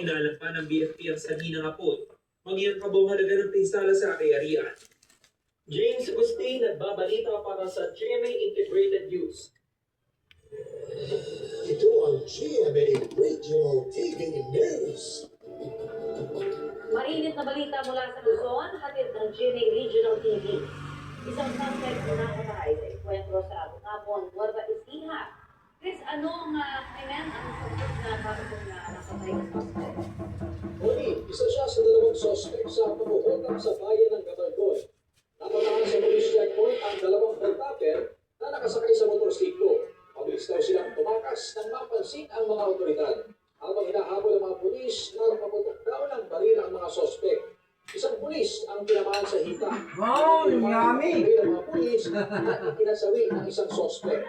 Inalam pa ng BFP ang sanhi ng apoy, maging ang kabong halaga ng pinsala sa ari-arian. James Agustin, nagbabalita para sa GMA Integrated News. Ito ang GMA Regional TV News. Mainit na balita mula sa Luzon, hatid ng GMA Regional TV. Isang suspect na nakatay sa enkwentro sa Abutapon, Nueva Ecija. Chris, anong suspect na kapatid na nakatay ng suspect? Muli, isa siya sa dalawang suspect sa paghuhulog sa bayan ng Gabalgon. Napatahan sa police checkpoint ang dalawang volunteer na nakasakay sa motorsiklo. Mabilis daw silang tumakas nang mapansin ang mga otoridad. Habang hinahabol ang mga pulis, nagpaputok daw ng baril ang mga suspect. Isang pulis ang tinamaan sa hita. Wow, yummy! Ang mga pulis at ikinasawi ng isang suspect.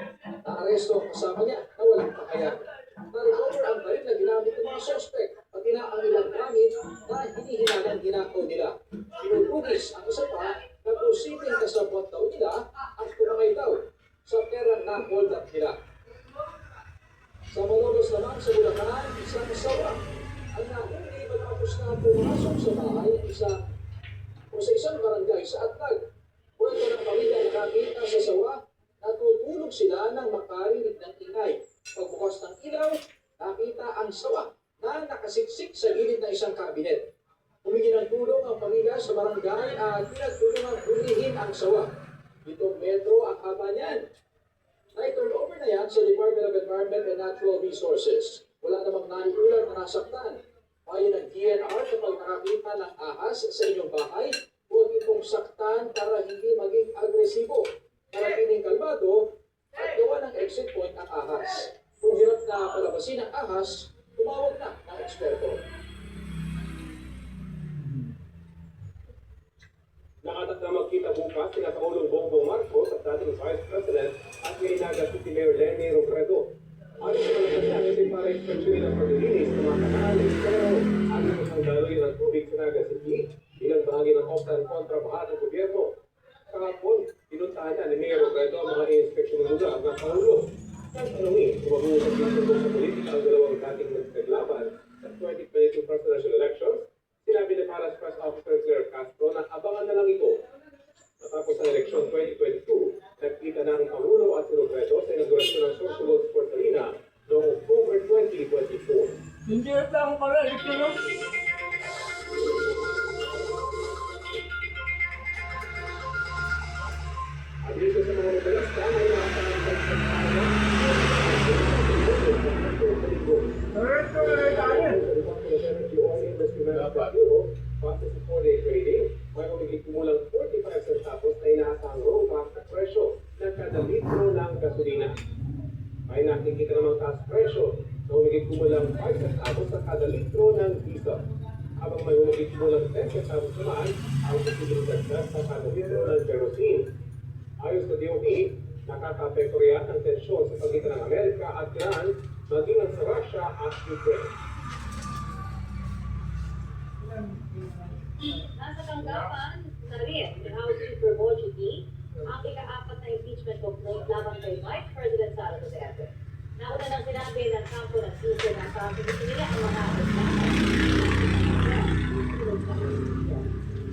Naaresto ang kasama niya na walang pakayag. Na-recover ang baril na ginamit ng mga suspect pati na ang ilang gamit na hinihinalang ginakaw nila. Pinupugis ang isa pa na posibleng kasabot daw nila at kumangay daw sa perang na hold up nila. Sa Malolos naman sa Bulacan, isang sawa ang nahuli matapos na pumasok sa bahay ng isa o sa isang barangay sa Atlag. Kwento ng pamilya na nakita sa sawa, natutulog sila nang makarinig ng ingay. Pagbukas ng ilaw, nakita ang sawa na nakasiksik sa gilid ng isang kabinet. Humingi ng tulong ang pamilya sa barangay at pinagtulungan hulihin ang sawa. Itong metro ang haba niyan. Na-turn over na yan sa Department of Environment and Natural Resources. Wala namang naiulat na nasaktan. Payo ng DNR kapag nakakita ng ahas sa inyong bahay, huwag itong saktan para hindi maging agresibo. Para piling kalmado at gawa ng exit point ang ahas. Kung hirap na palabasin ang ahas, tumawag na ng eksperto. Nakatak na magkita bukas sina Pangulong Bongbong Marcos at dating Vice President at Maynila City Mayor Lenny Robredo. Ayon sa mga kasyan, ito para inspeksyonin ang paglilinis ng mga kanal, pero ayon sa isang daloy ng tubig sa Naga City bilang bahagi ng optan kontra baha ng gobyerno. Kahapon, pinuntahan na ni Mayor Robredo ang mga inspeksyon ng lugar ng Pangulo. Nang tanongin kung mag-uusap dito sa politika ang dalawang dating naglaban sa 2022 presidential elections, sinabi ni Palace Press Officer Claire Castro na abangan na lang ito. Matapos ang eleksyon 2022, nagkita na ang Pangulo at si Robredo sa inaugurasyon ng Social Sports Arena noong October 2024. Hindi lang pala ito, no? At dito sa mga motorista, may nakasama sa base sa 4-day trading, may umigit kumulang 45 centavos na inaasahang rollback sa presyo ng kada litro ng gasolina. May nakikita namang taas presyo na umigit kumulang 5 centavos sa kada litro ng diesel. Habang may umigit kumulang 10 centavos naman ang posibleng dagdag sa kada litro ng kerosene. Ayon sa DOE, nakaka-apekto riyan ang tensyon sa pagitan ng Amerika at Iran, maging ang sa Russia at Ukraine. Nasa tanggapan na rin ni House Speaker Boji D. ang ika-apat na impeachment complaint laban kay Vice President Sara Duterte. Nauna nang sinabi ng kampo ng speaker na sa nila ang mga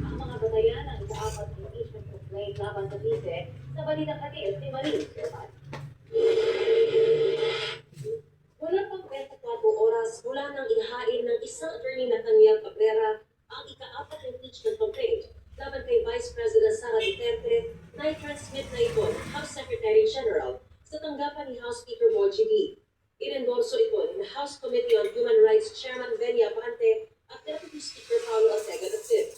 ang mga batayan ng ika-apat na impeachment complaint laban sa Vice sa balitang katiil ni Marie Servan. Wala pang 24 oras mula nang ihain ng isang attorney na Daniel Cabrera ang ika-apat na impeachment complaint laban kay Vice President Sara Duterte na i-transmit na ito ng House Secretary General sa tanggapan ni House Speaker Boji D. Inendorso ito ng House Committee on Human Rights Chairman Benny Abante at Deputy Speaker Paulo Ortega III.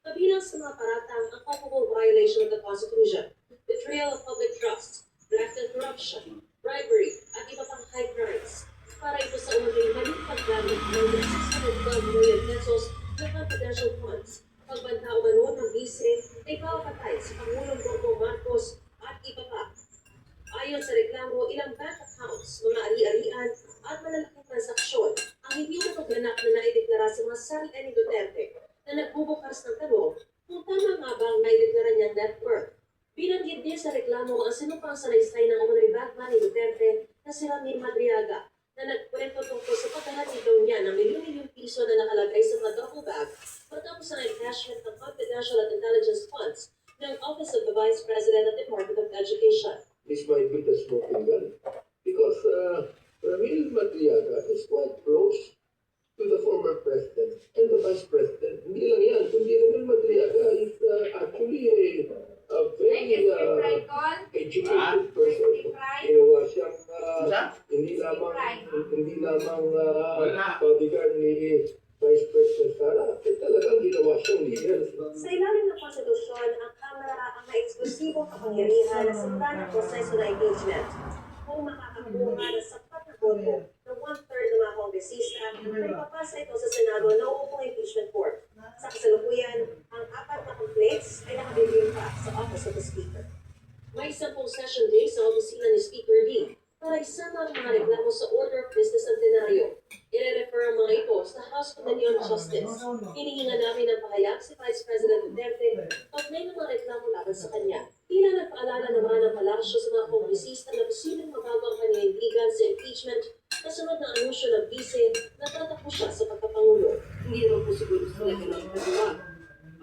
Kabilang sa mga paratang ang culpable violation of the Constitution, betrayal of public trust, graft and corruption, bribery, at iba pang high crimes. Para ito sa umano'y maling paggamit ng 612 million pesos na confidential funds, pagbanta umano ng bise ay pawapatay sa Pangulong Bongbong Marcos at iba pa. Ayon sa reklamo, ilang bank accounts, mga ari-arian at malalaking transaksyon ang hindi mapagganap na naideklara sa mga sarili ni Duterte na nagbubukas ng tanong kung tama nga bang naideklara niyang net worth. Binanggit din sa reklamo ang sinupang salaysay ng umano'y bankman ni Duterte na si Ramil Madriaga na nagkwento tungkol sa paghahatid daw niya ng milyon-milyong piso piso na nakalagay sa mga duffel bag matapos ang encashment ng confidential at intelligence funds ng Office of the Vice President at Department of Education. This might be the smoking gun. Because Ramil Madriaga is quite close to the former president and the vice president. Hindi lang yan, kundi Ramil Madriaga is actually a very educated person. Ginawa siyang hindi lamang bodyguard ni Vice President Sara, talagang ginawa siyang leader. Sa ilalim ng konstitusyon, ang Kamara ang may eksklusibong kapangyarihan na simulan ng proseso na impeachment. Kung makakakuha ng sapat na boto ng 1/3 ng mga kongresista, ay papasa ito sa Senado na uupong impeachment court. Sa kasalukuyan, ang 4 na complaints ay nakabibigay pa sa Office of the Speaker. May 10 session day sa opisina ni Speaker Lee para isama ang mga reklamo sa Order of Business Centenario. I-refer ang mga ito sa House Committee on Justice. Hinihinga namin ng pahayag si Vice President Duterte at may mga reklamo laban sa kanya. Tila nagpaalala naman ng palasyo sa mga kongresista na posibleng mabago ang paninindigan sa impeachment kasunod ng anunsyo ng bise na tatakbo siya sa pagkapangulo. Hindi naman po siguro sila nagpagawa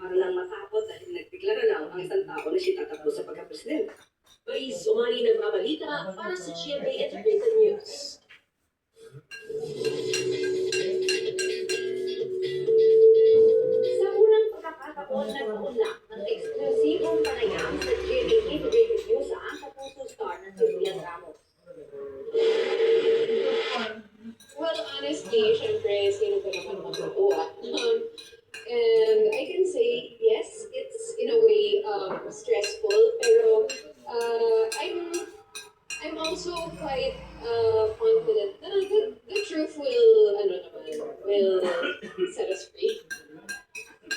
para lang matapos dahil nagdeklara lang ang isang tao na siya tatakbo sa pagka-presidente. Bais Umali nagbabalita para sa GMA Integrated News. Sa unang pagkakataon, nagpaunlak ng eksklusibong panayam sa GMA Integrated News sa ang kapuso star ng Julian Ramos. Well, honestly, syempre, sino pa naman matutuwa? And I can say, yes, it's in a way stressful, pero I'm also quite confident na the truth will set us free.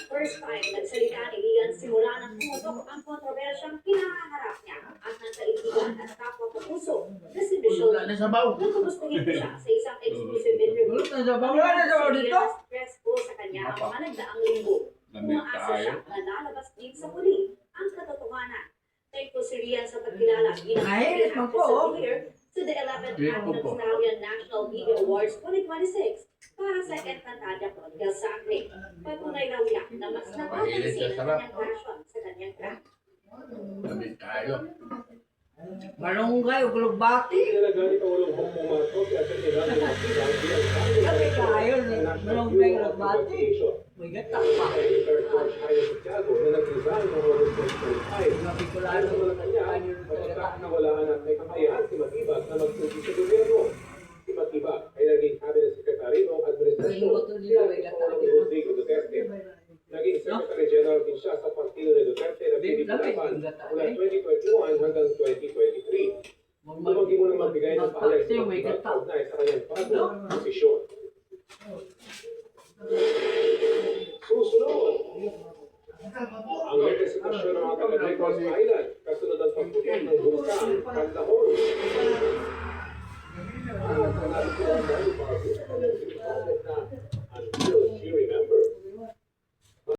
First time nagsalita ni Lian simula ng pumutok ang kontrobersyang pinangaharap niya at ng kaibigan at kapwa kapuso na si Michelle. Nagkamustahin siya sa isang exclusive interview. Stressful sa kanya ang mga nagdaang linggo. Umaasa siya na lalabas din sa huli ang katotohanan. Thankful si Rian sa pagkilala bilang Actress of the Year sa the 11th Annual Australian National Media Awards 2026 para sa Encantadia Prodigal Sangre. Patunay raw niya na mas napapansin ang kanyang passion sa kanyang craft. Malunggay, uglubati. Tinalaga ni Pangulong Bongbong Marcos si Atty. Rando Matigang bilang Sabi tayo, malunggay, uglubati. May gatak pa. Third George Hayo Santiago na nag-resign noong August 2025. Dahil sa Malacanang, pagkatapos nawalaan at may kakayahan si Matibag na magsusi sa gobyerno. Si Matibag ay naging cabinet secretary noong administrasyon ni Pangulong Rodrigo Duterte. Naging Secretary General din siya sa partido ni Duterte na pinipinapan mula 2021 hanggang 2023. Tumagi mo na magbigay ng pahayag sa Matibag kaugnay sa kanyang bagong posisyon. Susunod, ang latest sitwasyon ng mga taga-Negros Island kasunod ng pagputok ng bulkan Kandahon. At ang natin ang dahil para sa